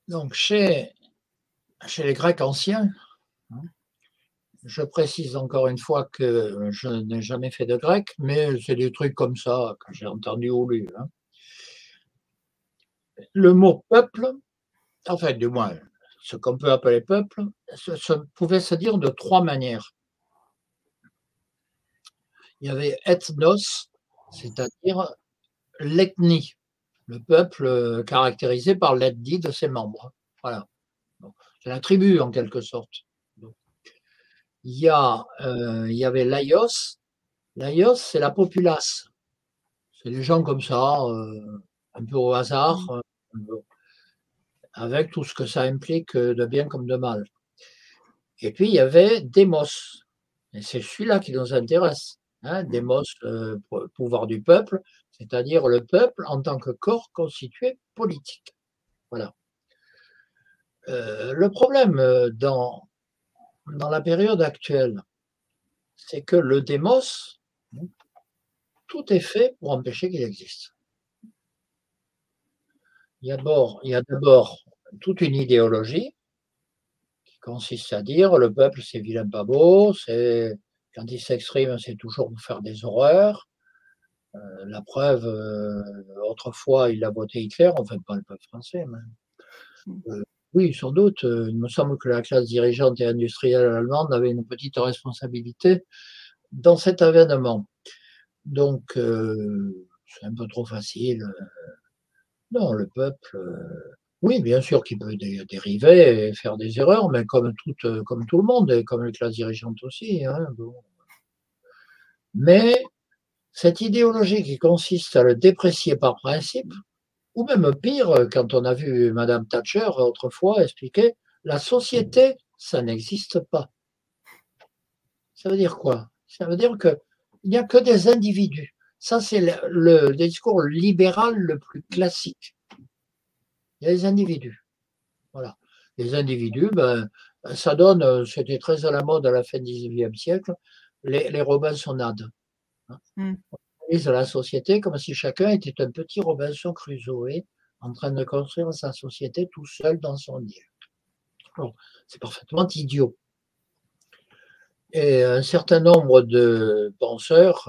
Donc, chez les Grecs anciens, hein, je précise encore une fois que je n'ai jamais fait de grec, mais c'est des trucs comme ça que j'ai entendu ou lu, hein. Le mot peuple, enfin, du moins, ce qu'on peut appeler peuple, pouvait se dire de 3 manières. Il y avait ethnos, c'est-à-dire l'ethnie, le peuple caractérisé par l'ethnie de ses membres. Voilà. Donc, c'est la tribu en quelque sorte. Donc, il y avait l'aios. L'aios, c'est la populace. C'est des gens comme ça, un peu au hasard, avec tout ce que ça implique de bien comme de mal. Et puis il y avait démos, et c'est celui-là qui nous intéresse, hein, démos, pouvoir du peuple, c'est-à-dire le peuple en tant que corps constitué politique. Voilà. Le problème dans la période actuelle, c'est que le démos, tout est fait pour empêcher qu'il existe. Il y a d'abord toute une idéologie qui consiste à dire le peuple c'est vilain pas beau, c'est quand il s'exprime c'est toujours pour faire des horreurs. La preuve, autrefois il a voté Hitler, enfin pas le peuple français, mais oui sans doute, il me semble que la classe dirigeante et industrielle allemande avait une petite responsabilité dans cet avènement. Donc c'est un peu trop facile. Non, le peuple, oui, bien sûr qu'il peut dériver et faire des erreurs, mais comme tout le monde et comme les classes dirigeantes aussi, hein, bon. Mais cette idéologie qui consiste à le déprécier par principe, ou même pire, quand on a vu madame Thatcher autrefois expliquer: «La société, ça n'existe pas». Ça veut dire quoi? Ça veut dire qu'il n'y a que des individus. Ça, c'est le discours libéral le plus classique. Il y a des individus. Voilà. Les individus, ben, ça donne, c'était très à la mode à la fin du XIXe siècle, les Robinsonades. Hein. Mm. On organise la société comme si chacun était un petit Robinson Crusoe en train de construire sa société tout seul dans son île. Bon, c'est parfaitement idiot. Et un certain nombre de penseurs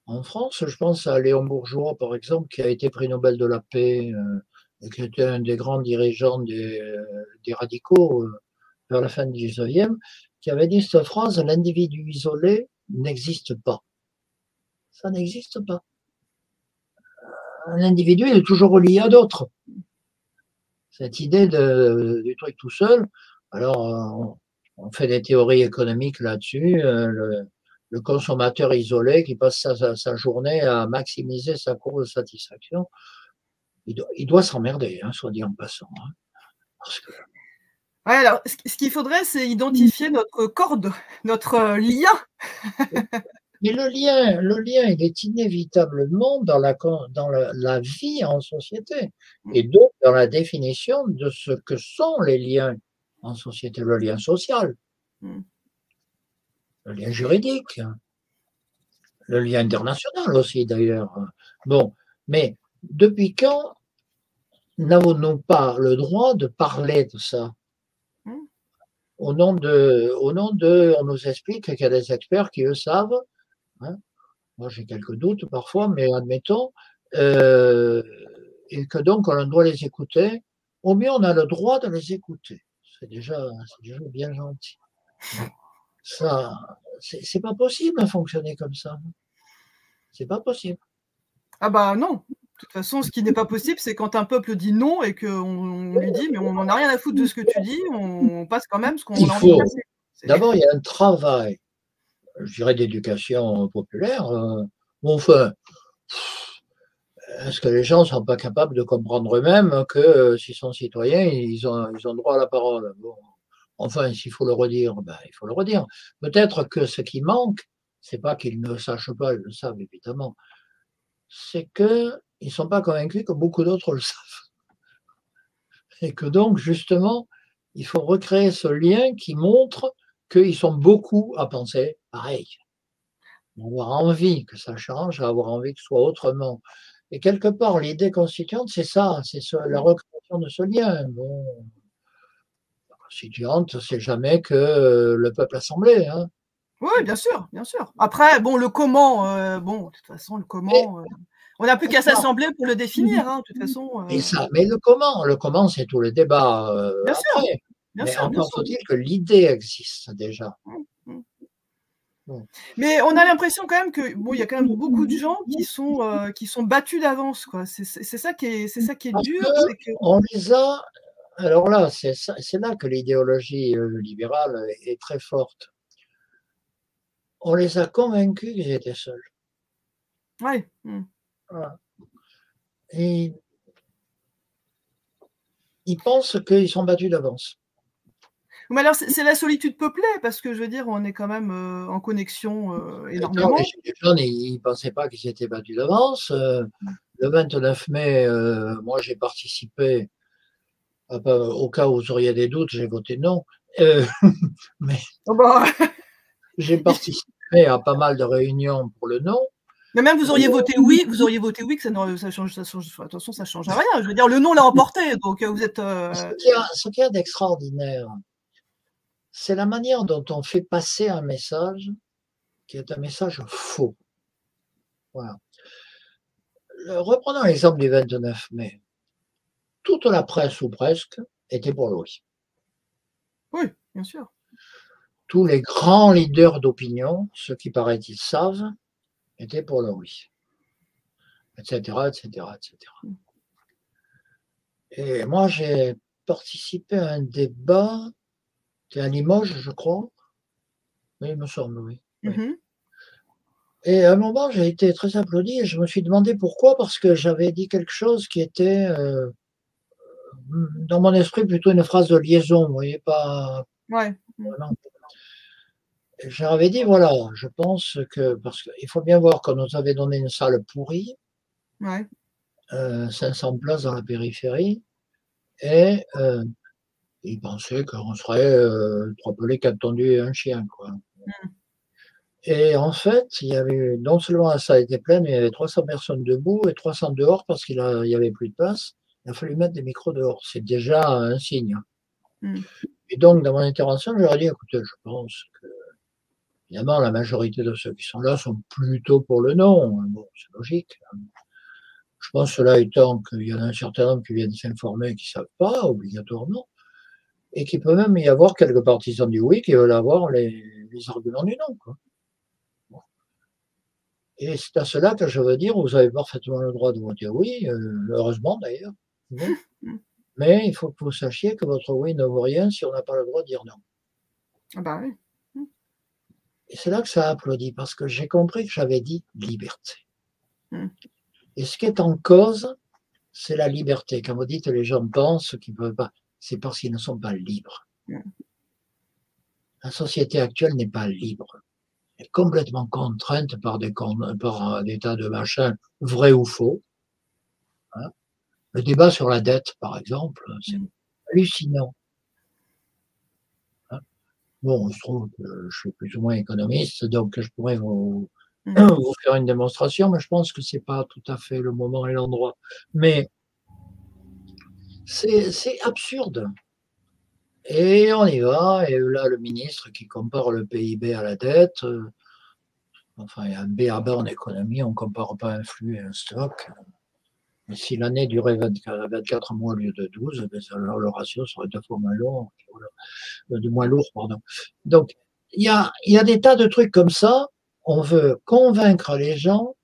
en France, je pense à Léon Bourgeois, par exemple, qui a été prix Nobel de la paix et qui était un des grands dirigeants des radicaux vers la fin du 19e, qui avait dit cette phrase: l'individu isolé n'existe pas. Ça n'existe pas. Un individu il est toujours relié à d'autres. Cette idée du truc tout seul, alors on fait des théories économiques là-dessus, le consommateur isolé qui passe sa journée à maximiser sa courbe de satisfaction, il doit s'emmerder, hein, soit dit en passant. Hein, parce que... Ouais, alors, ce qu'il faudrait, c'est identifier notre corde, notre lien. Mais le lien, il est inévitablement dans la vie en société, et donc dans la définition de ce que sont les liens en société, le lien social, le lien juridique, le lien international aussi d'ailleurs. Bon, mais depuis quand n'avons-nous pas le droit de parler de ça? On nous explique qu'il y a des experts qui eux savent, hein. Moi j'ai quelques doutes parfois, mais admettons, et que donc on doit les écouter. Au mieux on a le droit de les écouter. C'est déjà bien gentil. Ça, c'est pas possible de fonctionner comme ça. C'est pas possible. Ah bah non. De toute façon, ce qui n'est pas possible, c'est quand un peuple dit non et qu'on lui dit: «Mais on n'en a rien à foutre de ce que tu dis, on passe quand même ce qu'on Il a envie de faut, passer». d'abord, il y a un travail, je dirais, d'éducation populaire. Enfin, est-ce que les gens ne sont pas capables de comprendre eux-mêmes que s'ils sont citoyens, ils ont droit à la parole? Bon. Enfin, s'il faut le redire, ben, il faut le redire. Peut-être que ce qui manque, c'est pas qu'ils ne sachent pas, ils le savent évidemment, c'est qu'ils ne sont pas convaincus que beaucoup d'autres le savent. Et que donc, justement, il faut recréer ce lien qui montre qu'ils sont beaucoup à penser pareil, à avoir envie que ça change, à avoir envie que ce soit autrement. Et quelque part, l'idée constituante, c'est ça, c'est la recréation question de ce lien. Bon, la constituante, c'est jamais que le peuple assemblé. Hein. Oui, bien sûr, bien sûr. Après, bon, le comment, bon, de toute façon, le Mais, comment, on n'a plus qu'à s'assembler pour le définir, hein, de toute façon. mais le comment, c'est tout le débat Bien sûr, après. bien Mais sûr, bien encore sûr. faut-il que l'idée existe déjà. Mmh, mmh. Bon. Mais on a l'impression quand même que, bon, il y a quand même beaucoup de gens qui sont battus d'avance, quoi. C'est ça qui est Parce dur, c'est que qu'on les a. Alors là, c'est là que l'idéologie libérale est très forte. On les a convaincus qu'ils étaient seuls. ouais, mmh. Voilà. Et ils pensent qu'ils sont battus d'avance. Mais alors c'est la solitude peuplée parce que je veux dire, on est quand même, en connexion, Attends, les énormément. Gilets jaunes, ils ne pensaient pas qu'ils étaient battus d'avance. Mmh. Le 29 mai, moi j'ai participé, au cas où vous auriez des doutes, j'ai voté non. Euh, mais Oh bah, j'ai participé à pas mal de réunions pour le non. mais même vous auriez voté oui que ça change enfin, de toute façon ça change rien. Je veux dire le non l'a emporté donc vous êtes, Ce qu'il y a d'extraordinaire, c'est la manière dont on fait passer un message qui est un message faux. Voilà. Reprenons l'exemple du 29 mai. Toute la presse, ou presque, était pour le oui. oui, bien sûr. Tous les grands leaders d'opinion, ceux qui paraît-il savent, étaient pour le oui, etc., etc., etc. Mmh. Et moi, j'ai participé à un débat, c'était à Limoges, je crois. Oui, il me semble, oui. Mmh Oui. mh. Et à un moment, j'ai été très applaudi et je me suis demandé pourquoi, parce que j'avais dit quelque chose qui était, dans mon esprit, plutôt une phrase de liaison, vous voyez, pas Ouais. Mmh. vraiment. J'avais dit, voilà, je pense que, parce qu'il faut bien voir qu'on nous avait donné une salle pourrie, Ouais. 500 places dans la périphérie, et ils pensaient qu'on serait 3 pelés, 4 tondus et un chien, quoi. Mmh. Et en fait, il y avait non seulement la salle était pleine, mais il y avait 300 personnes debout et 300 dehors parce il y avait plus de place. Il a fallu mettre des micros dehors. C'est déjà un signe. Mmh. Et donc, dans mon intervention, je leur ai dit, écoutez, je pense que, évidemment, la majorité de ceux qui sont là sont plutôt pour le non. Bon, c'est logique. Je pense, cela étant, qu'il y en a un certain nombre qui viennent s'informer et qui ne savent pas, obligatoirement, et qu'il peut même y avoir quelques partisans du oui qui veulent avoir les arguments du non, quoi. Et c'est à cela que je veux dire, vous avez parfaitement le droit de voter oui, heureusement d'ailleurs, bon, Mmh. mais il faut que vous sachiez que votre oui ne vaut rien si on n'a pas le droit de dire non. Ah bah oui. Mmh. Et c'est là que ça a applaudi, parce que j'ai compris que j'avais dit liberté. Mmh. Et ce qui est en cause, c'est la liberté. Quand vous dites les gens pensent qu'ils ne peuvent pas, c'est parce qu'ils ne sont pas libres. Mmh. La société actuelle n'est pas libre. Elle est complètement contrainte par des tas de machins vrais ou faux. Hein. Le débat sur la dette, par exemple, c'est Mmh. hallucinant. Hein. Bon, il se trouve que je suis plus ou moins économiste, donc je pourrais Mmh. vous faire une démonstration, mais je pense que ce n'est pas tout à fait le moment et l'endroit. Mais c'est absurde. Et on y va, et là, le ministre qui compare le PIB à la dette, enfin, il y a un b.a.-ba en économie, on ne compare pas un flux et un stock. Mais si l'année durait 24 mois au lieu de 12, ben alors le ratio serait 2 fois moins long, de moins lourd, pardon. Donc, il y a des tas de trucs comme ça. On veut convaincre les gens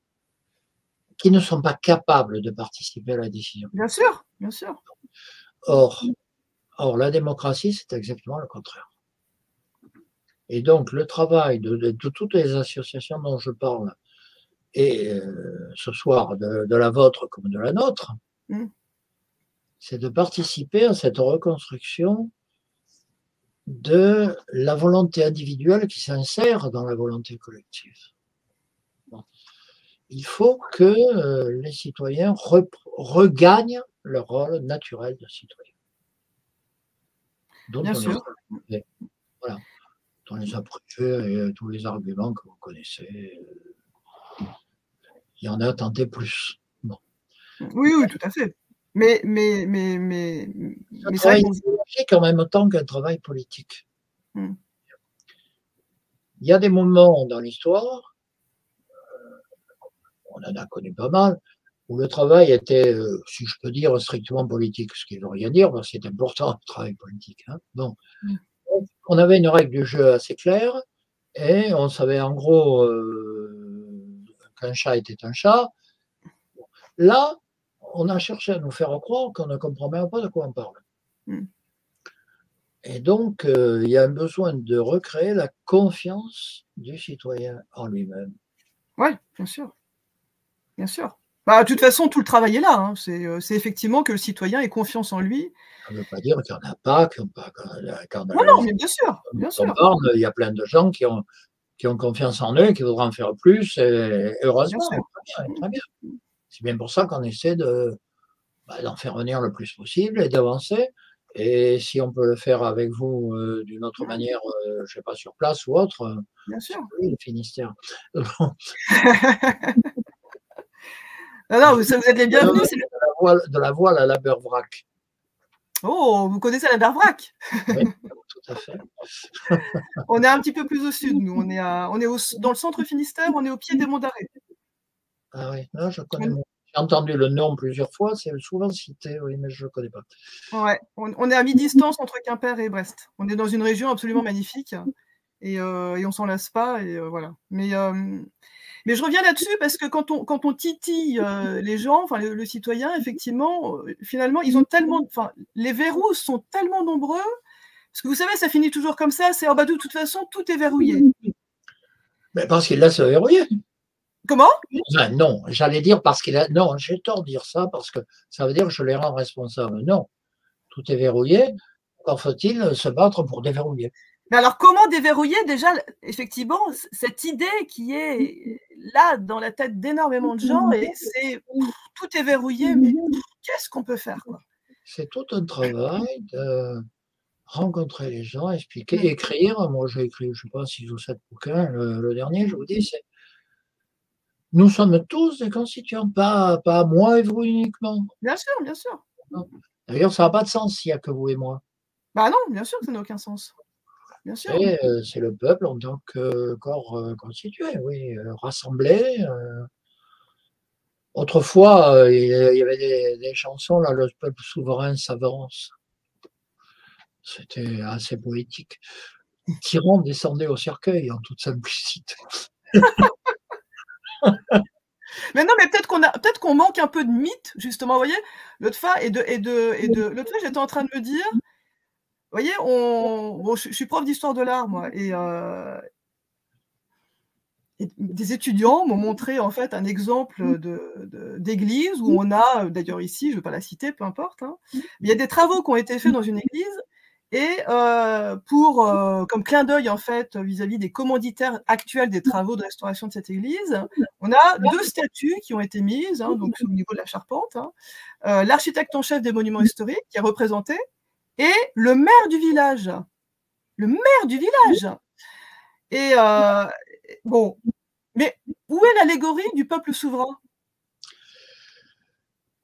qui ne sont pas capables de participer à la décision. Bien sûr, bien sûr. Or, la démocratie, c'est exactement le contraire. Et donc, le travail de toutes les associations dont je parle, et ce soir de la vôtre comme de la nôtre, Mmh. c'est de participer à cette reconstruction de la volonté individuelle qui s'insère dans la volonté collective. Bon. Il faut que les citoyens regagnent leur rôle naturel de citoyen, dont Bien on les sûr. a privés. Voilà, dont on les a privés et tous les arguments que vous connaissez. Il y en a tenté plus. Bon. Oui, oui, tout à fait. Un c'est vrai travail qu'on... idéologique en même temps qu'un travail politique. Hmm. Il y a des moments dans l'histoire, on en a connu pas mal, où le travail était, si je peux dire, strictement politique, ce qui ne veut rien dire, parce que c'est important le travail politique. Hein. Bon. On avait une règle du jeu assez claire, et on savait en gros qu'un chat était un chat. Là, on a cherché à nous faire croire qu'on ne comprend même pas de quoi on parle. Hmm. Et donc, il y a un besoin de recréer la confiance du citoyen en lui-même. Oui, bien sûr. Bien sûr. Bah, de toute façon, tout le travail est là. Hein. C'est effectivement que le citoyen ait confiance en lui. Ça ne veut pas dire qu'il n'y en a pas, quand Non, non, mais bien sûr, bien on sûr. parle, il y a plein de gens qui ont confiance en eux, qui voudraient en faire plus, et Bien heureusement, sûr. très bien, très bien. C'est bien pour ça qu'on essaie d'en faire venir le plus possible et d'avancer. Et si on peut le faire avec vous d'une autre manière, je ne sais pas, sur place ou autre, Bien c'est sûr. oui, le Finistère. Non, non, vous êtes les bienvenus. De la voile à la beurre vrac. Oh, vous connaissez la Berbrac? Oui, tout à fait. On est un petit peu plus au sud, nous. On est dans le centre Finistère, on est au pied des Monts d'Arrée. Ah oui, là, je connais moins. J'ai entendu le nom plusieurs fois, c'est souvent cité, oui, mais je ne le connais pas. Ouais, on est à mi-distance entre Quimper et Brest. On est dans une région absolument magnifique et on s'en lasse pas et voilà. Mais je reviens là-dessus parce que quand on titille les gens, enfin le citoyen, effectivement, finalement, ils ont tellement, enfin, les verrous sont tellement nombreux. Parce que vous savez, ça finit toujours comme ça. C'est en bas de toute façon, tout est verrouillé. Mais parce qu'il laisse verrouiller. Comment? Enfin, non, j'allais dire parce qu'il a. Non, j'ai tort de dire ça parce que ça veut dire que je les rends responsables. Non, tout est verrouillé. Encore faut-il se battre pour déverrouiller. Mais alors, comment déverrouiller déjà, effectivement, cette idée qui est là dans la tête d'énormément de gens et c'est tout est verrouillé, mais qu'est-ce qu'on peut faire, quoi? C'est tout un travail de rencontrer les gens, expliquer, écrire. Moi, j'ai écrit, je ne sais pas, 6 ou 7 bouquins. Le dernier, je vous dis, c'est nous sommes tous des constituants, pas moi et vous uniquement. Bien sûr, bien sûr. D'ailleurs, ça n'a pas de sens s'il n'y a que vous et moi. Bah non, bien sûr que ça n'a aucun sens. Bien sûr. C'est le peuple en tant que corps constitué, oui, rassemblé. Autrefois, il y avait des chansons, là, le peuple souverain s'avance. C'était assez poétique. Tyran descendait au cercueil en toute simplicité. Mais non, mais peut-être qu'on manque un peu de mythe, justement, vous voyez. L'autre fois, l'autre fois, j'étais en train de me dire, vous voyez, bon, je suis prof d'histoire de l'art, moi, et des étudiants m'ont montré en fait un exemple d'église où on a, d'ailleurs ici, je ne vais pas la citer, peu importe, hein, mais il y a des travaux qui ont été faits dans une église et comme clin d'œil en fait vis-à-vis des commanditaires actuels des travaux de restauration de cette église, on a 2 statues qui ont été mises, hein, donc au niveau de la charpente, hein, l'architecte en chef des monuments historiques qui est représenté et le maire du village. Le maire du village. Et bon, mais où est l'allégorie du peuple souverain?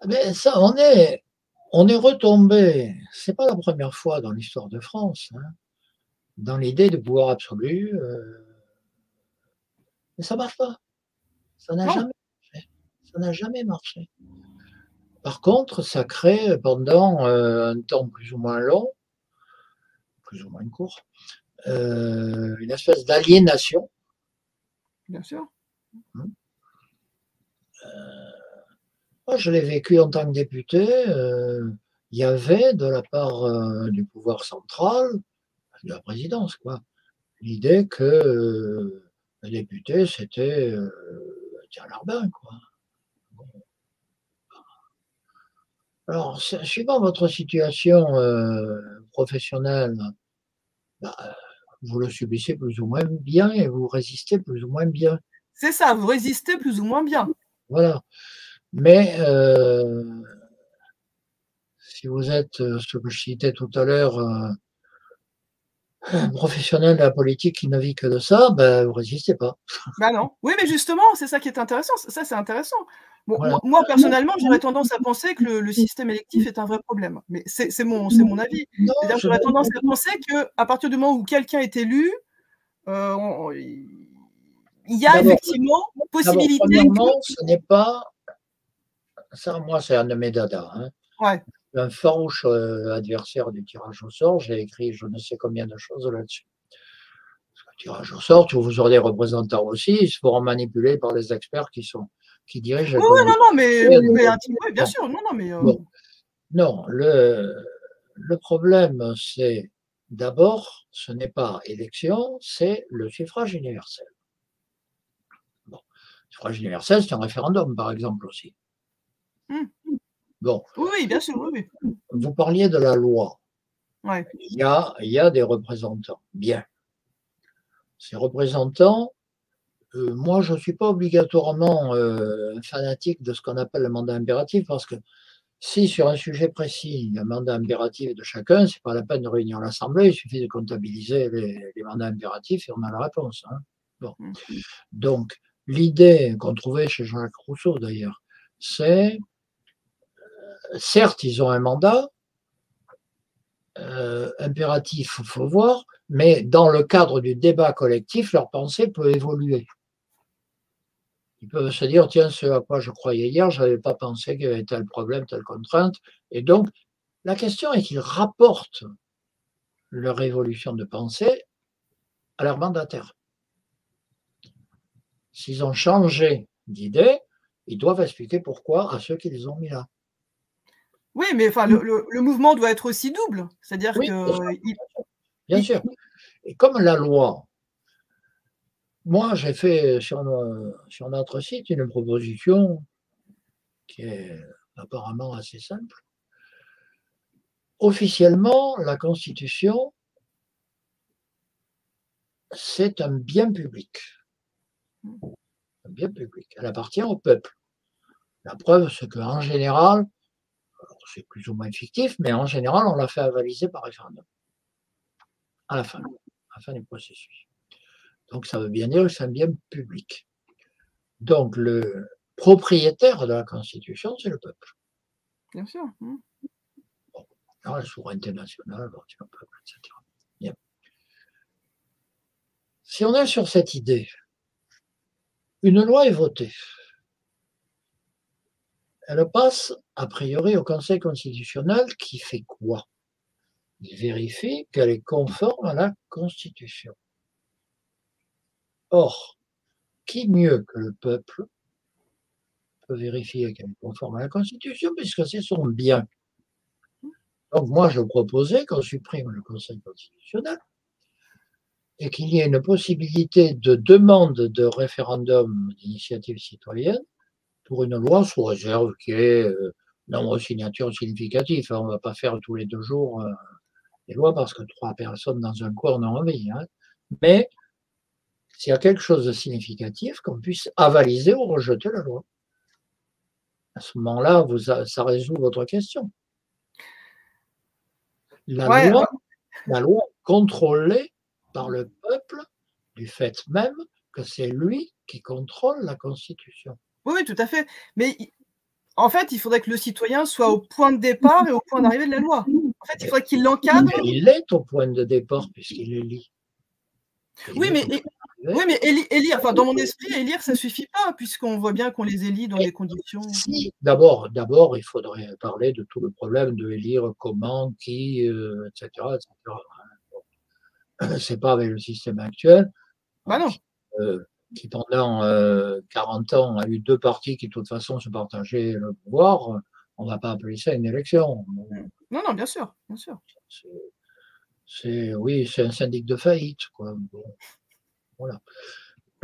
Mais ça, on est retombé, c'est pas la première fois dans l'histoire de France, hein, dans l'idée de pouvoir absolu, mais ça marche pas. Ça n'a Non. jamais marché. Ça n'a jamais marché. Par contre, ça crée pendant un temps plus ou moins long, plus ou moins court, une espèce d'aliénation. Bien sûr. Moi, je l'ai vécu en tant que député. Il y avait de la part du pouvoir central, de la présidence, quoi, l'idée que le député, c'était Thierry Larbin, quoi. Alors, suivant votre situation professionnelle, bah, vous le subissez plus ou moins bien et vous résistez plus ou moins bien. C'est ça, vous résistez plus ou moins bien. Voilà. Mais si vous êtes ce que je citais tout à l'heure, un professionnel de la politique qui ne vit que de ça, ben, vous résistez pas. Ben non. Oui, mais justement, c'est ça qui est intéressant. Ça, c'est intéressant. Bon, Voilà. moi, personnellement, j'aurais tendance à penser que le système électif est un vrai problème. Mais c'est mon avis. Non, C'est-à-dire que je j'aurais n'ai tendance à penser qu'à partir du moment où quelqu'un est élu, il y a d'abord, effectivement d'abord, possibilité que… premièrement, ce n'est pas ça, moi, c'est un de mes dadas, hein. Ouais. Un farouche adversaire du tirage au sort. J'ai écrit je ne sais combien de choses là-dessus. Le tirage au sort, vous aurez des représentants aussi, ils se feront manipuler par les experts qui dirigent Oui, les oui, non, commissions. non, mais oui, bien Bon, sûr, non, non, mais bon. Non, le problème, c'est d'abord, ce n'est pas élection, c'est le suffrage universel. Bon, le suffrage universel, c'est un référendum, par exemple, aussi. Mmh. Bon, Oui, oui, bien sûr, oui, oui. vous parliez de la loi. Ouais. Il y a des représentants. Bien. Ces représentants, moi, je ne suis pas obligatoirement un fanatique de ce qu'on appelle le mandat impératif, parce que si sur un sujet précis, il y a un mandat impératif de chacun, ce n'est pas la peine de réunir l'Assemblée, il suffit de comptabiliser les mandats impératifs et on a la réponse, hein. Bon. Mmh. Donc, l'idée qu'on trouvait chez Jean-Jacques Rousseau d'ailleurs, c'est, certes, ils ont un mandat impératif, il faut voir, mais dans le cadre du débat collectif, leur pensée peut évoluer. Ils peuvent se dire, tiens, ce à quoi je croyais hier, je n'avais pas pensé qu'il y avait tel problème, telle contrainte. Et donc, la question est qu'ils rapportent leur évolution de pensée à leur mandataire. S'ils ont changé d'idée, ils doivent expliquer pourquoi à ceux qui les ont mis là. Oui, mais enfin, le mouvement doit être aussi double. C'est-à-dire Oui, bien sûr, qu'il bien sûr. Et comme la loi, moi j'ai fait sur notre site une proposition qui est apparemment assez simple. Officiellement, la Constitution, c'est un bien public. Un bien public. Elle appartient au peuple. La preuve, c'est qu'en général, c'est plus ou moins fictif, mais en général, on l'a fait avaliser par référendum, à la fin du processus. Donc, ça veut bien dire que c'est un bien public. Donc, le propriétaire de la Constitution, c'est le peuple. bien sûr. Bon, alors, la souveraineté nationale, c'est le peuple, etc. Bien. Si on est sur cette idée, une loi est votée. Elle passe, a priori, au Conseil constitutionnel qui fait quoi? Il vérifie qu'elle est conforme à la Constitution. Or, qui mieux que le peuple peut vérifier qu'elle est conforme à la Constitution puisque c'est son bien? Donc moi, je proposais qu'on supprime le Conseil constitutionnel et qu'il y ait une possibilité de demande de référendum d'initiative citoyenne pour une loi sous réserve qu'il y ait nombre de signatures significatives. On ne va pas faire tous les 2 jours des lois parce que 3 personnes dans un coin en ont envie, hein. Mais s'il y a quelque chose de significatif, qu'on puisse avaliser ou rejeter la loi. À ce moment-là, ça résout votre question. La Ouais, loi, la loi est contrôlée par le peuple du fait même que c'est lui qui contrôle la Constitution. oui, oui, tout à fait. Mais en fait, il faudrait que le citoyen soit au point de départ et au point d'arrivée de la loi. En fait, il faudrait qu'il l'encadre. Il est au point de départ puisqu'il le lit. Oui, mais élire, enfin, dans mon esprit, élire, ça suffit pas, puisqu'on voit bien qu'on les élit dans des conditions… Si, d'abord, il faudrait parler de tout le problème de élire comment, qui, etc., etc. C'est pas avec le système actuel, Bah non. qui pendant 40 ans a eu 2 partis qui de toute façon se partageaient le pouvoir, on ne va pas appeler ça une élection. Non, non, bien sûr, bien sûr. Oui, c'est un syndic de faillite, quoi. Bon, voilà.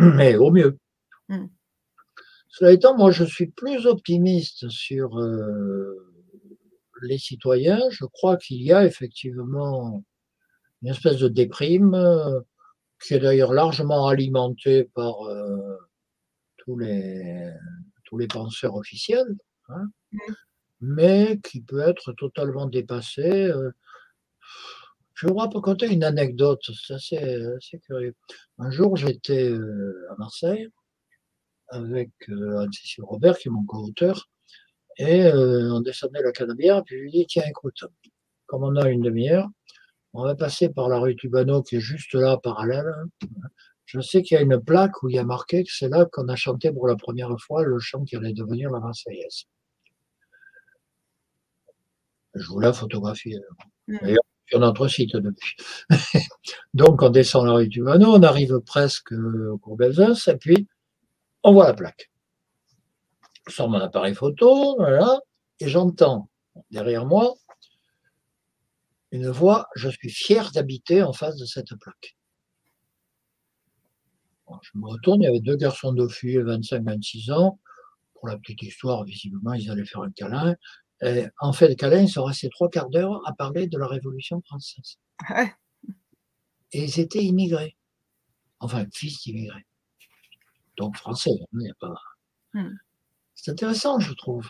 Mais au mieux. Mmh. Cela étant, moi je suis plus optimiste sur les citoyens. Je crois qu'il y a effectivement une espèce de déprime qui est d'ailleurs largement alimentée par tous les, tous les penseurs officiels, hein, Mmh. mais qui peut être totalement dépassée. Je vais vous raconter une anecdote, c'est assez curieux. Un jour, j'étais à Marseille avec Anne-Cécile Robert, qui est mon co-auteur, et on descendait la Canebière, puis je lui dis, tiens, écoute, comme on a une demi-heure, on va passer par la rue Tubano, qui est juste là, parallèle. Je sais qu'il y a une plaque où il y a marqué que c'est là qu'on a chanté pour la première fois le chant qui allait devenir la Marseillaise. Je vous la photographie. D'ailleurs, sur notre site depuis. Donc, on descend la rue Tubano, on arrive presque au cours Belzunce, et puis on voit la plaque. Je sors mon appareil photo, voilà, et j'entends derrière moi une voix, je suis fier d'habiter en face de cette plaque. Bon, je me retourne, il y avait deux garçons de filles, 25-26 ans. Pour la petite histoire, visiblement, ils allaient faire un câlin. Et en fait, le câlin, ils sont restés 3/4 d'heure à parler de la Révolution française. Ouais. Et ils étaient immigrés. Enfin, fils d'immigrés. Donc français, il n'y a pas. C'est intéressant, je trouve.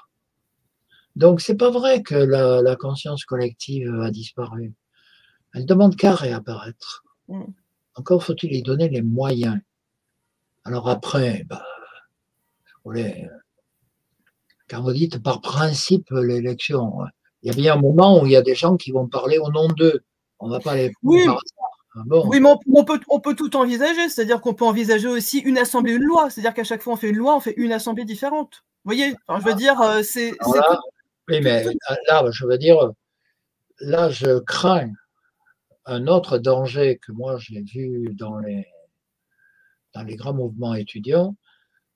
Donc, c'est pas vrai que la conscience collective a disparu. Elle demande qu'à réapparaître. Encore faut-il y donner les moyens. Alors après, quand vous dites par principe l'élection, il y a bien un moment où il y a des gens qui vont parler au nom d'eux. On ne va pas les prendre par hasard. Bon. Oui, mais on peut tout envisager. C'est-à-dire qu'on peut envisager aussi une assemblée, une loi. C'est-à-dire qu'à chaque fois on fait une loi, on fait une assemblée différente. Vous voyez, enfin, je veux dire, c'est oui, mais là, je veux dire, là, je crains un autre danger que moi j'ai vu dans les grands mouvements étudiants,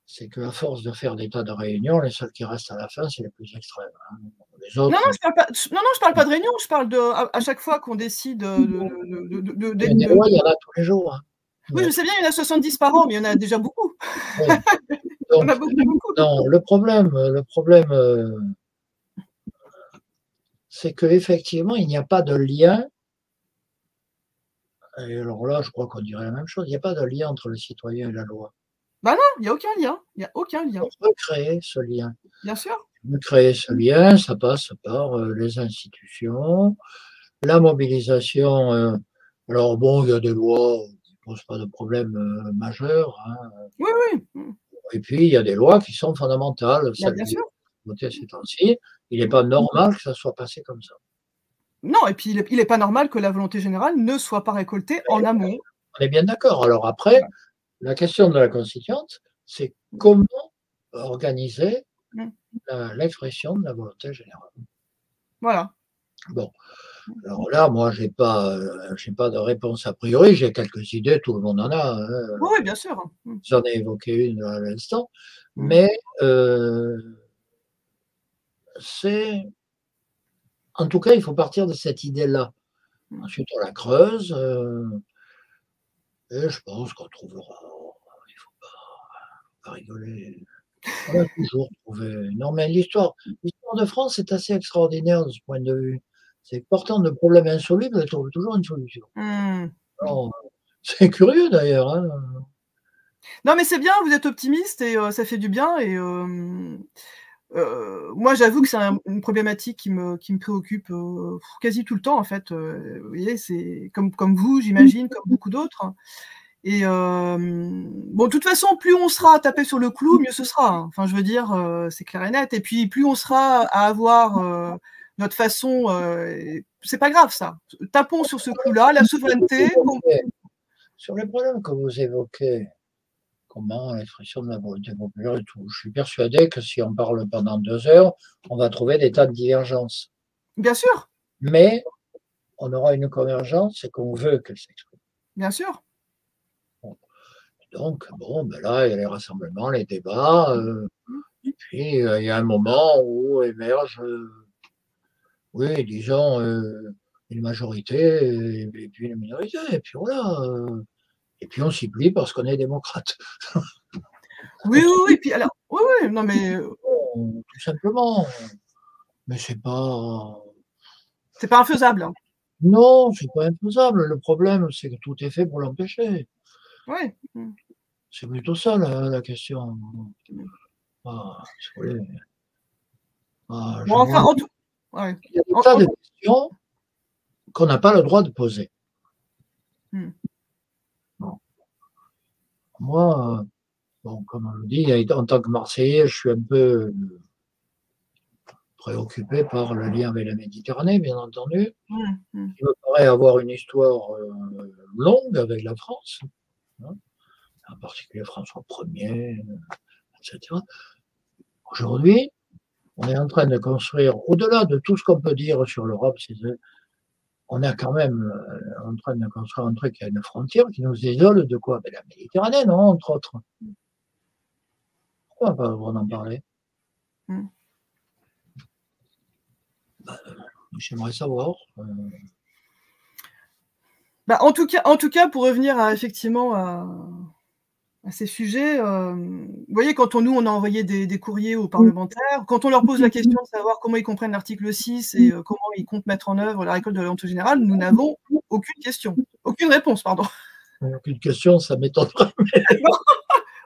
c'est qu'à force de faire des tas de réunions, les seuls qui restent à la fin, c'est les plus extrêmes. Les autres, non, je parle pas de réunion, je parle à chaque fois qu'on décide des lois, il y en a tous les jours. Hein. Oui, je sais bien, il y en a 70 par an, mais il y en a déjà beaucoup. Oui. Donc, on a beaucoup. Non, le problème, c'est qu'effectivement, il n'y a pas de lien. Et alors là, je crois qu'on dirait la même chose. Il n'y a pas de lien entre le citoyen et la loi. Bah non, il n'y a aucun lien. Il n'y a aucun lien. On peut créer ce lien. Bien sûr. Créer ce lien, ça passe par les institutions, la mobilisation. Alors bon, il y a des lois qui ne posent pas de problème majeur. Hein. Oui, oui. Et puis, il y a des lois qui sont fondamentales. Bien sûr. Votées ces temps-ci. Il n'est pas normal que ça soit passé comme ça. Non, et puis il n'est pas normal que la volonté générale ne soit pas récoltée en amont. On est bien d'accord. Alors après, la question de la constituante, c'est comment organiser l'expression de la volonté générale. Voilà. Bon, alors là, moi, j'ai pas de réponse a priori. J'ai quelques idées, tout le monde en a. Hein. Oui, bien sûr. J'en ai évoqué une à l'instant, mais en tout cas, il faut partir de cette idée-là. Ensuite, on la creuse, et je pense qu'on trouvera. Il ne faut pas rigoler. On a toujours trouvé. Non, mais l'histoire de France est assez extraordinaire de ce point de vue. C'est que portant de problèmes insolubles, elle trouve toujours une solution. C'est curieux d'ailleurs. Hein. Non, mais c'est bien, vous êtes optimiste et ça fait du bien. Et moi, j'avoue que c'est une problématique qui me préoccupe quasi tout le temps, en fait. Vous voyez, c'est comme vous, j'imagine, comme beaucoup d'autres. Et bon, de toute façon, plus on sera à taper sur le clou, mieux ce sera. Hein. Enfin, je veux dire, c'est clair et net. Et puis, plus on sera à avoir notre façon, c'est pas grave ça. Tapons sur ce clou-là, la souveraineté. Sur les problèmes que vous évoquez, comment l'expression de la volonté populaire et tout, je suis persuadé que si on parle pendant 2 heures, on va trouver des tas de divergences. Bien sûr. Mais on aura une convergence, c'est qu'on veut qu'elle s'exprime. Bien sûr. Donc, bon, là, il y a les rassemblements, les débats, et puis il y a un moment où émerge, oui, disons, une majorité et puis une minorité, et puis voilà. Et puis on s'y plie parce qu'on est démocrate. Oui, puis alors, oui, non mais. Tout simplement. Mais c'est pas. C'est pas infaisable. Hein. Non, c'est pas infaisable. Le problème, c'est que tout est fait pour l'empêcher. Oui. C'est plutôt ça la question. Il y a des tas de questions qu'on n'a pas le droit de poser. Bon. Moi, Bon, comme on le dit, en tant que Marseillais, je suis un peu préoccupé par le lien avec la Méditerranée, bien entendu. Il me paraît avoir une histoire longue avec la France, hein, en particulier François Ier, etc. Aujourd'hui, on est en train de construire, au-delà de tout ce qu'on peut dire sur l'Europe, on est quand même en train de construire un truc à une frontière qui nous isole de quoi? La Méditerranée, non, entre autres. Pourquoi pas en parler? J'aimerais savoir. En tout cas, pour revenir effectivement à ces sujets, vous voyez, quand nous, on a envoyé des courriers aux parlementaires, quand on leur pose la question de savoir comment ils comprennent l'article 6 et comment ils comptent mettre en œuvre la récolte de la volonté générale, nous n'avons aucune question. Aucune réponse, pardon. Aucune question, ça m'étonnerait.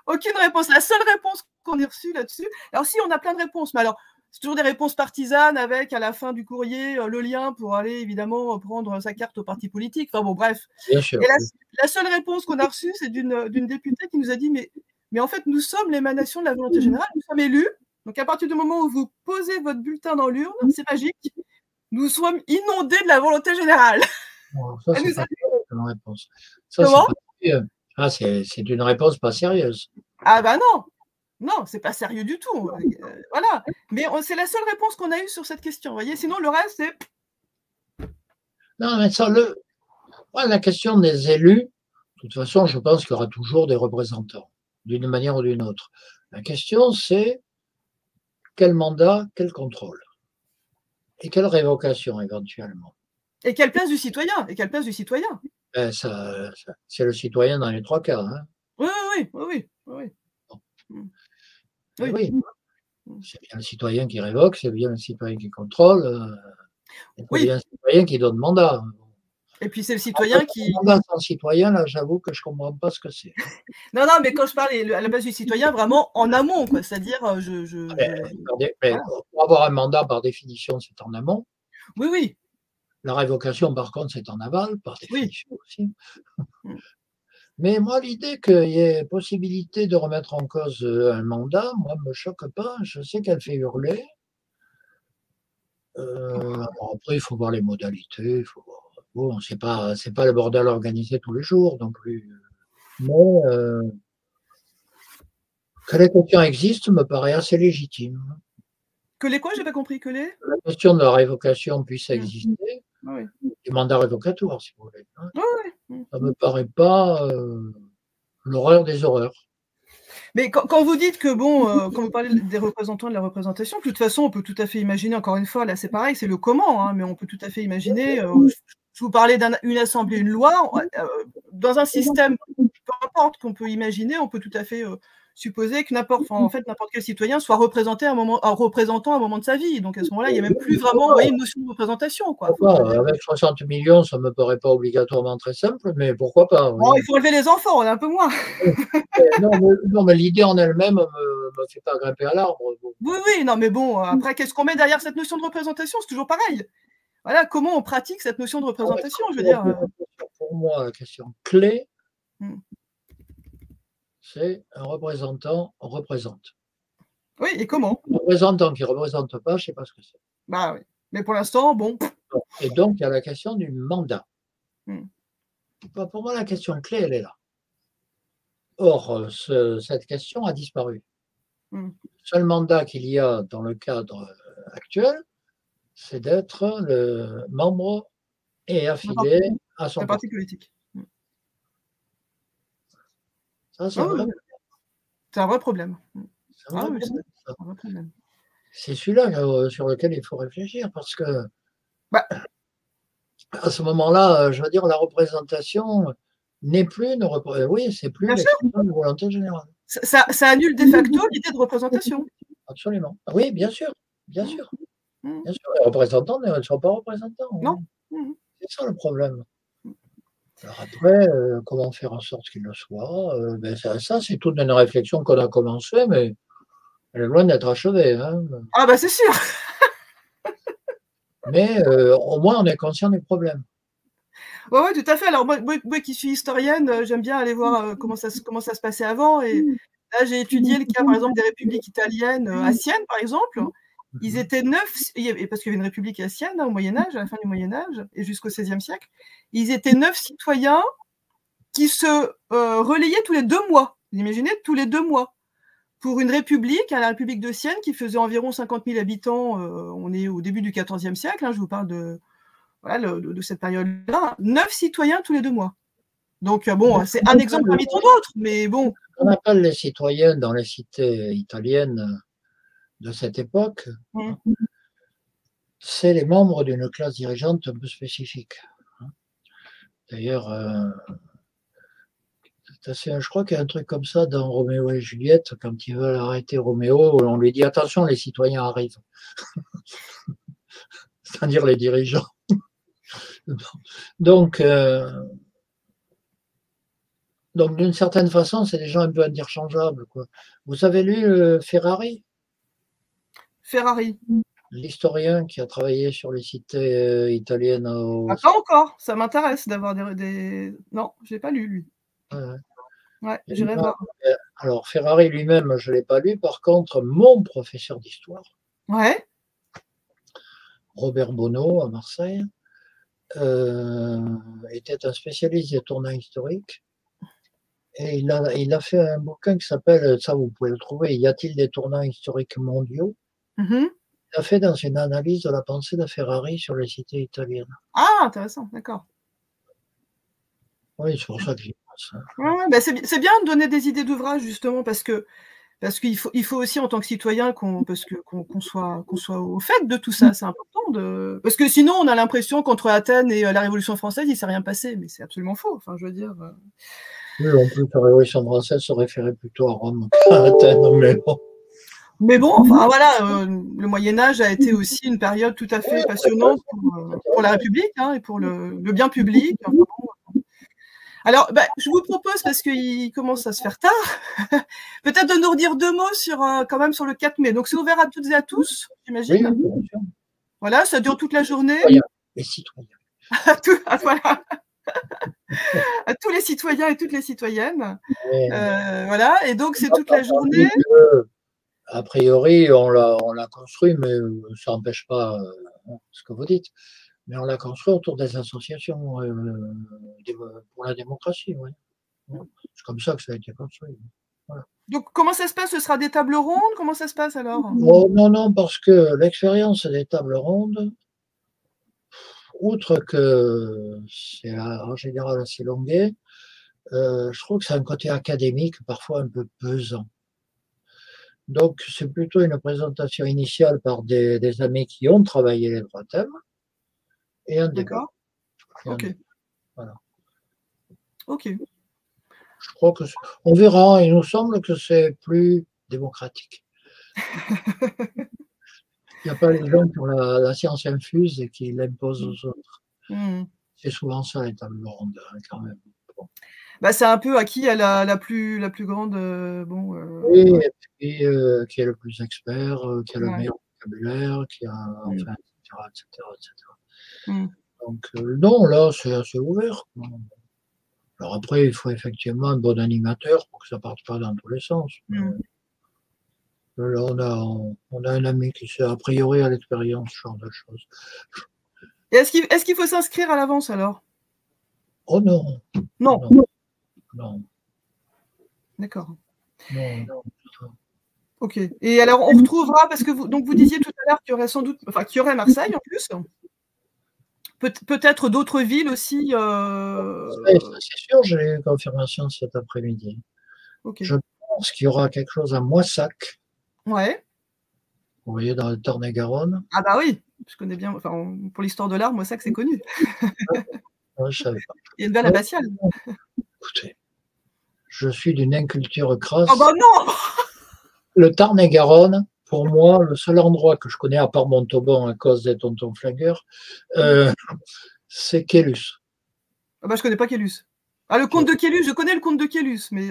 Aucune réponse. La seule réponse qu'on ait reçue là-dessus, alors si, on a plein de réponses, mais alors, c'est toujours des réponses partisanes avec, à la fin du courrier, le lien pour aller, évidemment, prendre sa carte au parti politique. Enfin bon, bref. Bien sûr. Et la seule réponse qu'on a reçue, c'est d'une députée qui nous a dit mais en fait, nous sommes l'émanation de la volonté générale, nous sommes élus. Donc, à partir du moment où vous posez votre bulletin dans l'urne, c'est magique, nous sommes inondés de la volonté générale. Bon, ça, c'est pas une réponse. Comment ? C'est une réponse pas sérieuse. Ah bah non, non, c'est pas sérieux du tout. Voilà. Mais c'est la seule réponse qu'on a eue sur cette question. Vous voyez, sinon le reste, c'est. Non, mais ça, la question des élus, de toute façon, je pense qu'il y aura toujours des représentants, d'une manière ou d'une autre. La question, c'est quel mandat, quel contrôle et quelle révocation éventuellement. Et quelle place du citoyen ? C'est le citoyen dans les trois cas. Hein. Oui. Bon. Oui. C'est bien le citoyen qui révoque, c'est bien le citoyen qui contrôle, c'est bien le citoyen qui donne mandat. Et puis c'est le citoyen qui. Mandat sans citoyen, là, j'avoue que je ne comprends pas ce que c'est. Non, mais quand je parle à la base du citoyen, vraiment en amont, quoi. C'est-à-dire, pour avoir un mandat, par définition, c'est en amont. Oui. La révocation, par contre, c'est en aval, par définition aussi. Mais moi, l'idée qu'il y ait possibilité de remettre en cause un mandat, moi, ne me choque pas. Je sais qu'elle fait hurler. Après, il faut voir les modalités. Bon, c'est pas le bordel organisé tous les jours non plus. Mais que les questions existent me paraît assez légitime. Que les quoi? J'ai pas compris. Que les. La question de la révocation puisse exister. Des mandats révocatoires, si vous voulez. Hein. Ça me paraît pas l'horreur des horreurs. Mais quand vous dites que, quand vous parlez des représentants de la représentation, de toute façon, on peut tout à fait imaginer, encore une fois, là c'est pareil, c'est le comment, hein, mais on peut tout à fait imaginer, je vous parlais d'une assemblée, une loi, dans un système, peu importe qu'on peut imaginer, on peut tout à fait supposer que n'importe quel citoyen soit représentant à un moment de sa vie. Donc à ce moment-là, il n'y a même plus vraiment une notion de représentation. Quoi. Avec 60 millions, ça ne me paraît pas obligatoirement très simple, mais pourquoi pas. Bon, il faut enlever les enfants, on est un peu moins. non, mais l'idée en elle-même ne me fait pas grimper à l'arbre. Oui, non, mais bon, après, qu'est-ce qu'on met derrière cette notion de représentation? C'est toujours pareil. Voilà, comment on pratique cette notion de représentation, je veux dire. Pour moi, la question clé, c'est un représentant représente. Oui, et comment? Un représentant qui ne représente pas, je ne sais pas ce que c'est. Bah oui. Mais pour l'instant, bon. Et donc, il y a la question du mandat. Pour moi, la question clé, elle est là. Or, cette question a disparu. Le seul mandat qu'il y a dans le cadre actuel, c'est d'être le membre et affilié à son parti politique. Ça, c'est un vrai problème. C'est celui-là sur lequel il faut réfléchir parce que à ce moment-là, je veux dire, la représentation n'est plus c'est plus l'expression de volonté générale. Ça annule de facto l'idée de représentation. Absolument. Oui, bien sûr. Les représentants ne sont pas représentants. Non. C'est ça le problème. Alors après, comment faire en sorte qu'il le soit ça, c'est toute une réflexion qu'on a commencée, mais elle est loin d'être achevée. Hein. Ah bah c'est sûr. Mais au moins, on est conscient des problèmes. Oui, tout à fait. Alors moi qui suis historienne, j'aime bien aller voir comment ça se passait avant. Et Là, j'ai étudié le cas, par exemple, des républiques italiennes à Sienne, par exemple. Ils étaient 9, parce qu'il y avait une république à Sienne, au Moyen-Âge, à la fin du Moyen-Âge, et jusqu'au XVIe siècle. Ils étaient 9 citoyens qui se relayaient tous les 2 mois. Vous imaginez, tous les 2 mois. Pour une république, la République de Sienne, qui faisait environ 50 000 habitants, on est au début du XIVe siècle, je vous parle de cette période-là, 9 citoyens tous les 2 mois. Donc, bon, c'est un exemple parmi tant d'autres, mais bon. On appelle les citoyens dans les cités italiennes de cette époque, c'est les membres d'une classe dirigeante un peu spécifique. D'ailleurs, je crois qu'il y a un truc comme ça dans Roméo et Juliette, quand ils veulent arrêter Roméo, on lui dit attention, les citoyens arrivent. C'est-à-dire les dirigeants. Donc d'une certaine façon, c'est des gens un peu interchangeables, quoi. Vous avez lu Ferrari? Ferrari. L'historien qui a travaillé sur les cités italiennes. Pas encore, ça m'intéresse d'avoir des... Non, je l'ai pas lu, lui. Ouais, j'irai voir. Alors, Ferrari lui-même, je ne l'ai pas lu. Par contre, mon professeur d'histoire, Robert Bonneau, à Marseille, était un spécialiste des tournants historiques. Et il a fait un bouquin qui s'appelle, ça vous pouvez le trouver, Y a-t-il des tournants historiques mondiaux? Il a fait dans une analyse de la pensée de Ferrari sur les cités italiennes. Ah, intéressant, d'accord. Oui, c'est pour ça que j'y pense. Bah c'est bien de donner des idées d'ouvrage, justement, parce qu'il faut aussi, en tant que citoyen, qu'on soit au fait de tout ça. C'est important. Parce que sinon, on a l'impression qu'entre Athènes et la Révolution française, il ne s'est rien passé. Mais c'est absolument faux. Enfin, je veux dire... Oui, en plus, la Révolution française se référait plutôt à Rome qu'à Athènes, mais bon. Mais bon, enfin voilà, le Moyen-Âge a été aussi une période tout à fait passionnante pour la République et pour le bien public. Enfin, bon. Alors, je vous propose, parce qu'il commence à se faire tard, peut-être de nous redire 2 mots quand même sur le 4 mai. Donc, c'est ouvert à toutes et à tous, j'imagine. Oui, bien sûr. Voilà, ça dure toute la journée. Les citoyens. Voilà. À tous les citoyens et toutes les citoyennes. Voilà, et donc c'est toute la journée. A priori, on l'a construit, mais ça n'empêche pas ce que vous dites. Mais on l'a construit autour des associations pour la démocratie. Oui. C'est comme ça que ça a été construit. Voilà. Donc, comment ça se passe? Ce sera des tables rondes? Comment ça se passe alors? Oh, non, parce que l'expérience des tables rondes, outre que c'est en général assez longué, je trouve que c'est un côté académique parfois un peu pesant. Donc, c'est plutôt une présentation initiale par des amis qui ont travaillé les 3 thèmes et un débat. Ok. Voilà. Ok. Je crois on verra, il nous semble que c'est plus démocratique. Il n'y a pas les gens qui ont la science infuse et qui l'imposent aux autres. C'est souvent ça, les tables rondes, quand même. Bon. C'est un peu à qui a la plus grande... oui, et puis qui est le plus expert, qui a le meilleur vocabulaire, qui a, enfin, etc. Donc, non, là, c'est assez ouvert. Alors après, il faut effectivement un bon animateur pour que ça ne parte pas dans tous les sens. Là, on a un ami qui sait a priori à l'expérience ce genre de choses. Et est-ce qu'il faut s'inscrire à l'avance alors? Oh non. Non. Non. D'accord. Non. Ok. Et alors, on retrouvera, parce que vous disiez tout à l'heure qu'il y aurait sans doute, enfin, qu'il y aurait Marseille en plus. Peut-être d'autres villes aussi. C'est sûr, j'ai eu confirmation cet après-midi. Okay. Je pense qu'il y aura quelque chose à Moissac. Ouais. Vous voyez, dans le Tarn-et-Garonne. Ah bah oui, je connais bien. Enfin, pour l'histoire de l'art, Moissac, c'est connu. Ouais, je savais pas. Il y a une belle abbatiale. Écoutez, je suis d'une inculture crasse. Oh bah non. Le Tarn-et-Garonne, pour moi, le seul endroit que je connais, à part Montauban à cause des tontons flingueurs, c'est Quélus. Ah bah je connais pas Quélus. Ah, le comte de Quélus, je connais le comte de Quélus, mais...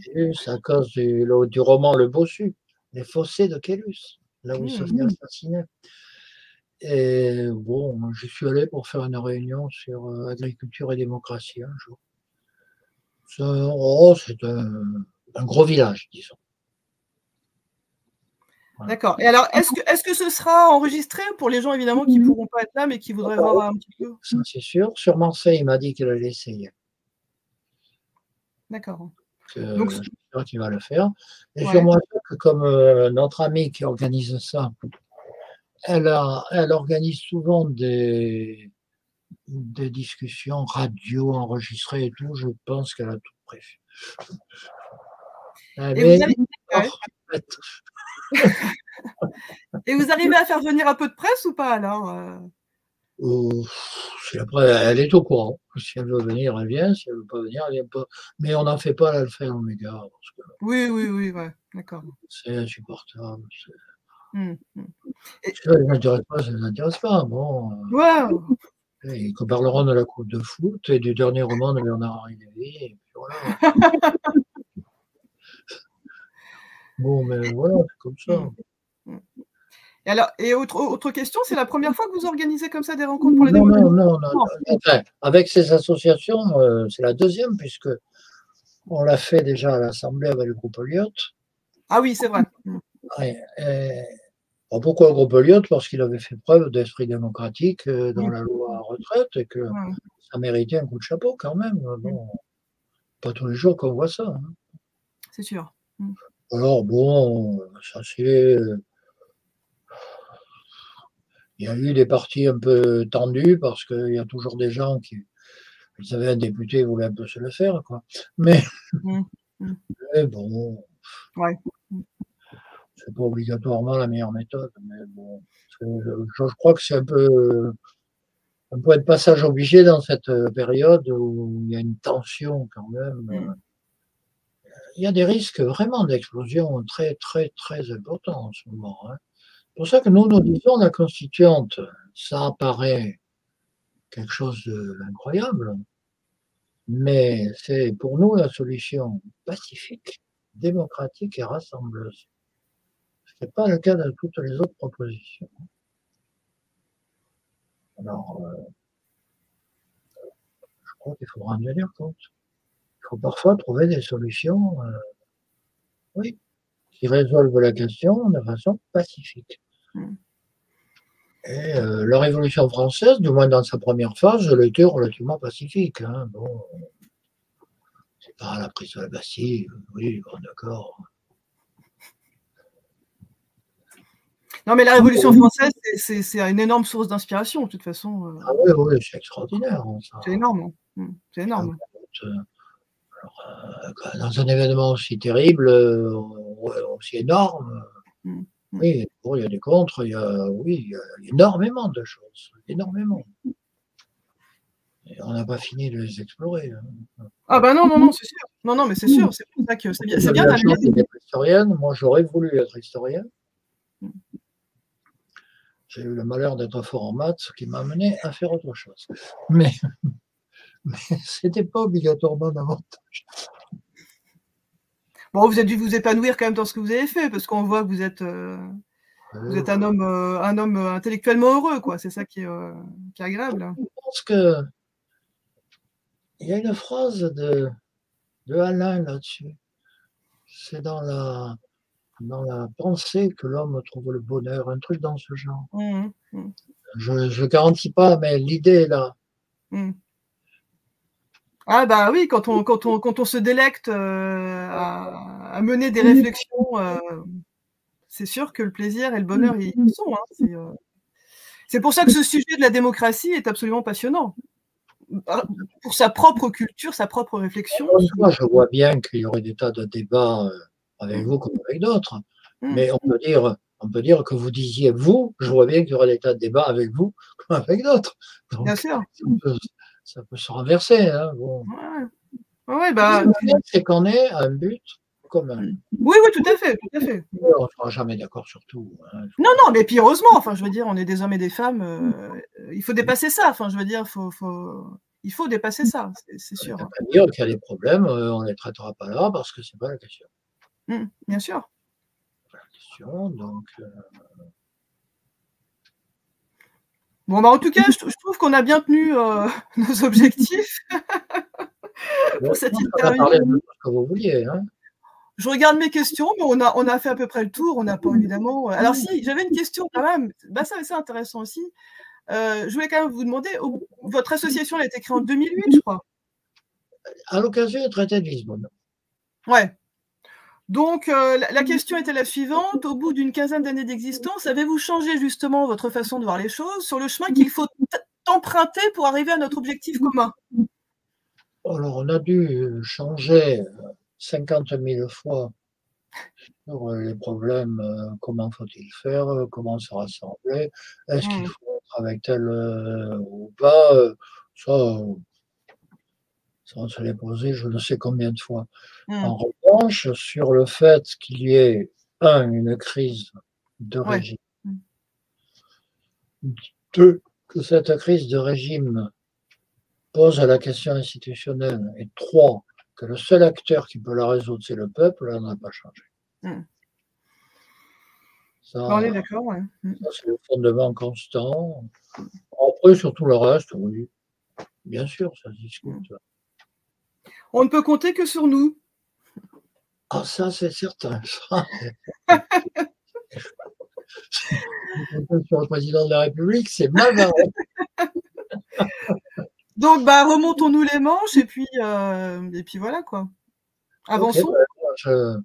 Quélus, à cause du roman Le Bossu, les fossés de Quélus, là où il se fait assassiner. Et bon, j'y suis allé pour faire une réunion sur agriculture et démocratie un jour. C'est un gros village, disons. Voilà. D'accord. Et alors, est-ce que ce sera enregistré pour les gens, évidemment, qui ne pourront pas être là, mais qui voudraient voir un petit peu? Ça, c'est sûr. Sur Marseille, il m'a dit qu'il allait essayer. D'accord. Donc, Je suis sûr qu'il va le faire. Et ouais. j'aimerais bien que, comme notre amie qui organise ça, elle organise souvent des discussions radio enregistrées et tout, je pense qu'elle a tout prévu. Et vous Mais avez... ouais. Et vous arrivez à faire venir un peu de presse ou pas alors? Après, elle est au courant. Si elle veut venir, elle vient. Si elle veut pas venir, elle vient pas. Mais on n'en fait pas l'alpha et l'oméga parce que Oui, oui, oui, ouais, d'accord. c'est insupportable. Et... ça les intéresse pas, ça les intéresse pas. Bon, ouais. ils parleront de la coupe de foot et du dernier roman de Bernard-Henri Lévy. Et puis voilà. Bon, mais voilà, c'est comme ça. Et alors, et autre question, c'est la première fois que vous organisez comme ça des rencontres pour les Non, démocraties? non. Enfin, avec ces associations, c'est la deuxième, puisque on l'a fait déjà à l'Assemblée avec le groupe Elliott. Ah oui, c'est vrai. Ouais, bon, pourquoi le groupe Elliott? Parce qu'il avait fait preuve d'esprit démocratique dans la loi retraite et que ça méritait un coup de chapeau quand même. Bon, pas tous les jours qu'on voit ça. Hein. C'est sûr. Alors bon, ça c'est... Il y a eu des partis un peu tendus parce qu'il y a toujours des gens qui... Vous savez, un député voulait un peu se le faire, quoi. Mais bon, ouais. C'est pas obligatoirement la meilleure méthode. Mais bon, je crois que c'est un peu un point de passage obligé dans cette période où il y a une tension quand même. Il y a des risques vraiment d'explosion très, très, très importants en ce moment. Hein. C'est pour ça que nous disons la constituante, ça apparaît quelque chose d'incroyable, mais c'est pour nous la solution pacifique, démocratique et rassembleuse. Ce n'est pas le cas de toutes les autres propositions. Alors, je crois qu'il faudra en tenir compte. Il faut parfois trouver des solutions, oui, qui résolvent la question de façon pacifique. Et la Révolution française, du moins dans sa première phase, elle était relativement pacifique. Hein. Bon, c'est pas la prise de la Bastille, oui, bon, d'accord. Non, mais la Révolution française, c'est une énorme source d'inspiration, de toute façon. Ah oui, oui, c'est extraordinaire. C'est énorme. C'est énorme. Alors, dans un événement aussi terrible, aussi énorme, oui, bon, il y a des contres, il y a énormément de choses, énormément. Et on n'a pas fini de les explorer. Hein. Ah ben non, c'est sûr. Non, mais c'est sûr. C'est pour ça que c'est bien la chance d'être historienne. Moi, j'aurais voulu être historien. J'ai eu le malheur d'être fort en maths, ce qui m'a amené à faire autre chose. Mais c'était pas obligatoirement davantage. Bon, vous avez dû vous épanouir quand même dans ce que vous avez fait, parce qu'on voit que vous êtes un homme intellectuellement heureux, quoi. C'est ça qui est agréable. Je pense que il y a une phrase de Alain là-dessus. C'est dans la pensée que l'homme trouve le bonheur, un truc dans ce genre. Je ne garantis pas, mais l'idée est là. Ah bah oui, quand on se délecte à mener des réflexions, c'est sûr que le plaisir et le bonheur, ils sont. Hein, c'est pour ça que ce sujet de la démocratie est absolument passionnant. Pour sa propre culture, sa propre réflexion. Moi, je vois bien qu'il y aurait des tas de débats avec vous comme avec d'autres, mais on peut dire que vous disiez vous, je vois bien qu'il y aurait des tas de débats avec vous comme avec d'autres. Bien sûr. Ça peut se renverser. Hein, bon. Ouais, bah... C'est qu'on ait un but commun. Oui, tout à fait. On ne sera jamais d'accord sur tout. Hein. Non, mais puis heureusement, enfin, je veux dire, on est des hommes et des femmes, il faut dépasser ça, enfin, je veux dire, il faut dépasser ça, c'est sûr. Ça veut pas dire qu'il y a des problèmes, on ne les traitera pas là, parce que ce n'est pas la question. Bien sûr. La question, donc... Bon, bah, en tout cas, je trouve qu'on a bien tenu nos objectifs pour cette interview. On a parlé de ce que vous vouliez. Hein. Je regarde mes questions, mais on a fait à peu près le tour. On n'a pas évidemment. Alors si, j'avais une question quand même. Bah, ça c'est intéressant aussi. Je voulais quand même vous demander, votre association elle a été créée en 2008, je crois. À l'occasion du traité de Lisbonne. Ouais. Donc, la question était la suivante. Au bout d'une quinzaine d'années d'existence, avez-vous changé justement votre façon de voir les choses sur le chemin qu'il faut emprunter pour arriver à notre objectif commun? Alors, on a dû changer 50 000 fois sur les problèmes, comment faut-il faire, comment se rassembler, est-ce qu'il faut être avec tel ou pas, ça, ça on se l'est posé je ne sais combien de fois. En revanche, sur le fait qu'il y ait, une crise de Ouais. régime, 2, que cette crise de régime pose la question institutionnelle, et 3, que le seul acteur qui peut la résoudre, c'est le peuple, là, on n'a pas changé. Ça, On est d'accord, ouais. ça, c'est le fondement constant. Après, sur tout le reste, oui, bien sûr, ça se discute. On ne peut compter que sur nous. Ah, ça, c'est certain. Sur le président de la République, c'est mal barré. Donc, bah, remontons-nous les manches et puis voilà, quoi. Avançons. Okay,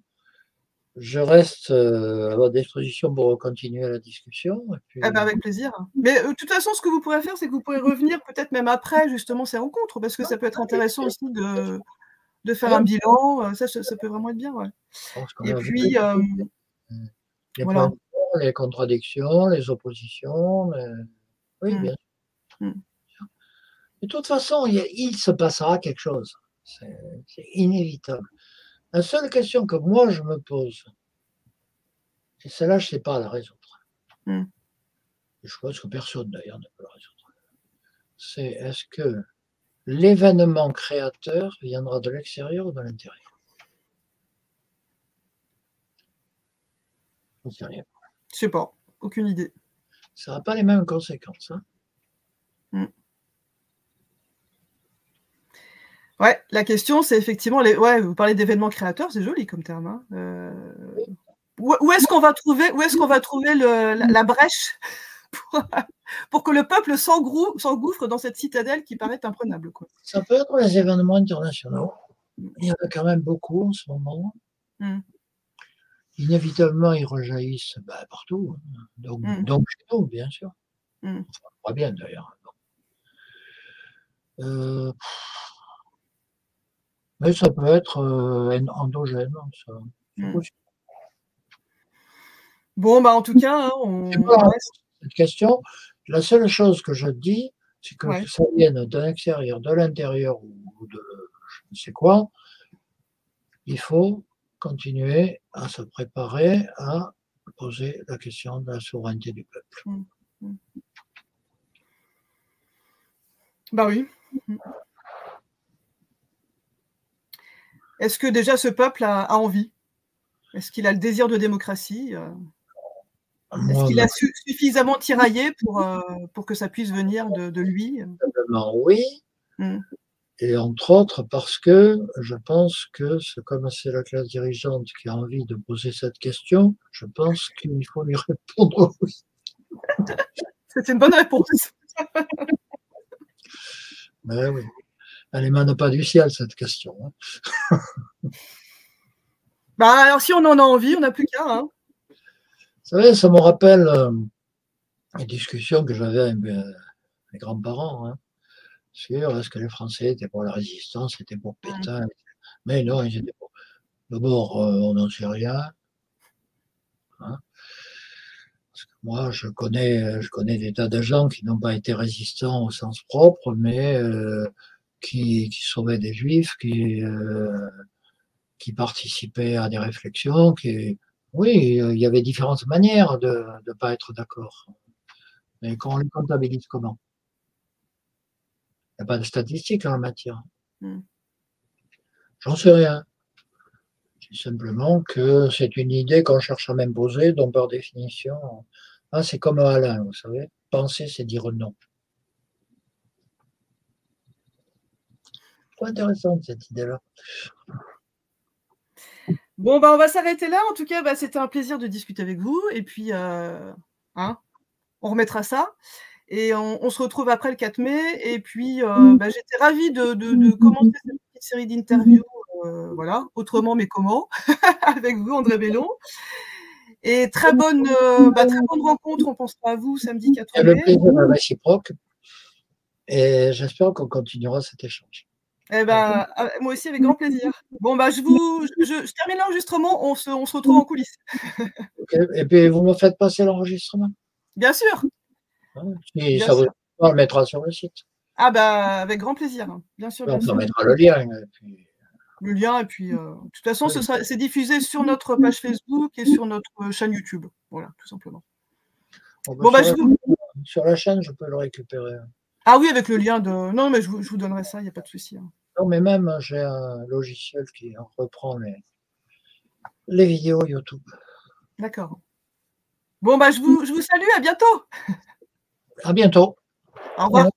je reste à votre disposition pour continuer la discussion. Et puis... Ah bah, avec plaisir. Mais de toute façon, ce que vous pourrez faire, c'est que vous pourrez revenir peut-être même après justement ces rencontres, parce que ça peut être intéressant aussi de faire un bilan. Ça peut vraiment être bien, ouais. Et puis, les voilà. points de vue, les contradictions, les oppositions, oui, bien sûr. De toute façon, il se passera quelque chose. C'est inévitable. La seule question que moi je me pose, et celle-là, je ne sais pas la résoudre. Je pense que personne d'ailleurs ne peut la résoudre. C'est est-ce que l'événement créateur viendra de l'extérieur ou de l'intérieur? Je ne sais rien. Je sais pas, aucune idée. Ça n'a pas les mêmes conséquences. Hein. Ouais, la question, c'est effectivement, ouais, vous parlez d'événements créateurs, c'est joli comme terme. Hein. Où est-ce qu'on va trouver la brèche pour que le peuple s'engouffre dans cette citadelle qui paraît imprenable, quoi. Ça peut être les événements internationaux. Il y en a quand même beaucoup en ce moment. Inévitablement, ils rejaillissent partout. Donc chez nous, bien sûr. Enfin, pas bien d'ailleurs. Mais ça peut être endogène. Ça. Bon, bah en tout cas, on reste... Cette question, la seule chose que je dis, c'est que ça vienne de l'extérieur, de l'intérieur ou de je ne sais quoi, il faut continuer à se préparer à poser la question de la souveraineté du peuple. Bah oui. Est-ce que déjà ce peuple a envie? Est-ce qu'il a le désir de démocratie? Est-ce qu'il a suffisamment tiraillé pour que ça puisse venir de lui? Probablement oui. Et entre autres parce que je pense que comme c'est la classe dirigeante qui a envie de poser cette question, je pense qu'il faut lui répondre oui. C'est une bonne réponse. Ben oui. Elle émane pas du ciel, cette question. Bah alors si on en a envie, on n'a plus qu'à. Hein. Vous savez, ça me rappelle une discussion que j'avais avec mes grands-parents sur est-ce que les Français étaient pour la résistance, étaient pour Pétain. Mais non, ils étaient pour. D'abord, on n'en sait rien. Hein. Parce que moi, je connais des tas de gens qui n'ont pas été résistants au sens propre, mais qui sauvaient des Juifs, qui participaient à des réflexions, oui, il y avait différentes manières de ne pas être d'accord. Mais quand on les comptabilise comment? Il n'y a pas de statistiques en la matière. J'en sais rien. C'est simplement que c'est une idée qu'on cherche à m'imposer, donc par définition, c'est comme Alain, vous savez, penser, c'est dire non. C'est intéressante cette idée-là. Bon, bah, on va s'arrêter là. En tout cas, bah, c'était un plaisir de discuter avec vous. Et puis, hein, on remettra ça. Et on se retrouve après le 4 mai. Et puis, bah, j'étais ravie de commencer cette petite série d'interviews, voilà, autrement mais comment, avec vous, André Bellon. Et très bonne rencontre. On pensera à vous samedi 4 Et le mai. plaisir est réciproque. Et j'espère qu'on continuera cet échange. Eh ben, moi aussi, avec grand plaisir. Bon, bah, je termine l'enregistrement. On se retrouve en coulisses. Okay. Et puis, vous me faites passer l'enregistrement. Bien sûr. Si Bien ça vous sûr. on le mettra sur le site. Ah bah, avec grand plaisir. Bien sûr, bien On sûr. mettra le lien. Et puis... Le lien, et puis, de toute façon, c'est diffusé sur notre page Facebook et sur notre chaîne YouTube. Voilà, tout simplement. Bon, bah, sur la chaîne, je peux le récupérer. Ah oui, avec le lien de... Non, mais je vous donnerai ça, il n'y a pas de souci. Hein. Non, mais même, j'ai un logiciel qui reprend les vidéos YouTube. D'accord. Bon, bah, je vous salue, à bientôt. À bientôt. Au revoir.